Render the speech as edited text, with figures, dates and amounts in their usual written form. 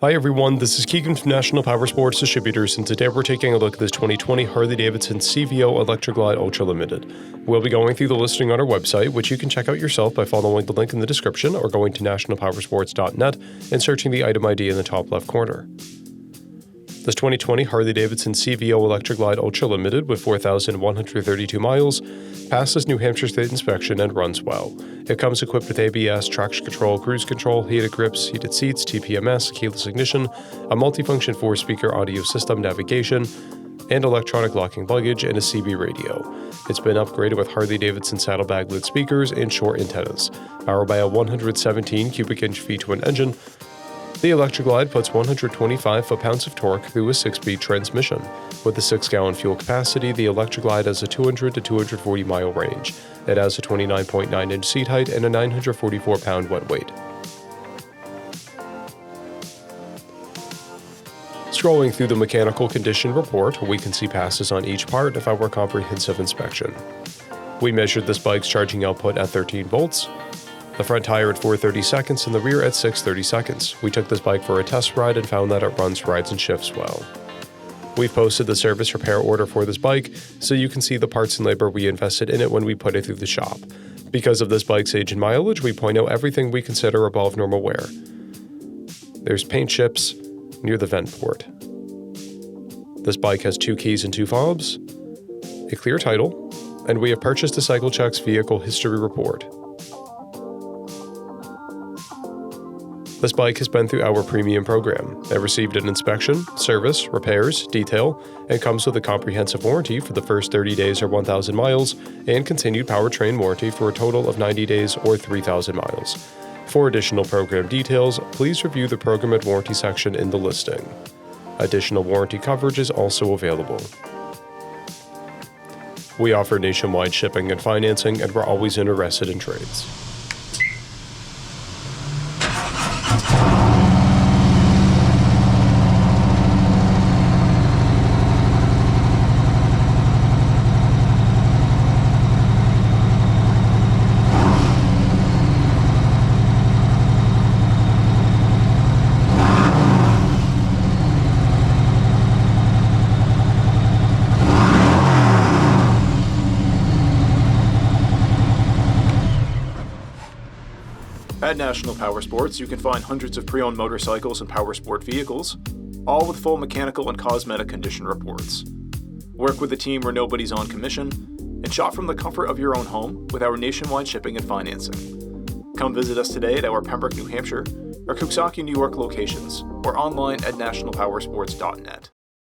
Hi everyone, this is Keegan from National Powersports Distributors, and today we're taking a look at this 2020 Harley-Davidson CVO Electra Glide Ultra Limited. We'll be going through the listing on our website, which you can check out yourself by following the link in the description or going to nationalpowersports.net and searching the item ID in the top left corner. This 2020 Harley-Davidson CVO Electra Glide Ultra Limited with 4,132 miles passes New Hampshire State inspection and runs well. It comes equipped with ABS, traction control, cruise control, heated grips, heated seats, TPMS, keyless ignition, a multifunction 4-speaker audio system, navigation, and electronic locking luggage, and a CB radio. It's been upgraded with Harley-Davidson saddlebag lid speakers and short antennas. Powered by a 117 cubic inch V-twin engine, the Electra Glide puts 125 foot-pounds of torque through a 6-speed transmission. With a 6-gallon fuel capacity, the Electra Glide has a 200 to 240 mile range. It has a 29.9-inch seat height and a 944-pound wet weight. Scrolling through the mechanical condition report, we can see passes on each part of our comprehensive inspection. We measured this bike's charging output at 13 volts, the front tire at 430 seconds and the rear at 630 seconds. We took this bike for a test ride and found that it runs, rides, and shifts well. We've posted the service repair order for this bike, so you can see the parts and labor we invested in it when we put it through the shop. Because of this bike's age and mileage, we point out everything we consider above normal wear. There's paint chips near the vent port. This bike has 2 keys and 2 fobs, a clear title, and we have purchased a CycleCheck's vehicle history report. This bike has been through our premium program. It received an inspection, service, repairs, detail, and comes with a comprehensive warranty for the first 30 days or 1,000 miles, and continued powertrain warranty for a total of 90 days or 3,000 miles. For additional program details, please review the program and warranty section in the listing. Additional warranty coverage is also available. We offer nationwide shipping and financing, and we're always interested in trades. At National Powersports, you can find hundreds of pre-owned motorcycles and powersport vehicles, all with full mechanical and cosmetic condition reports. Work with a team where nobody's on commission, and shop from the comfort of your own home with our nationwide shipping and financing. Come visit us today at our Pembroke, New Hampshire, or Coxsackie, New York locations, or online at nationalpowersports.net.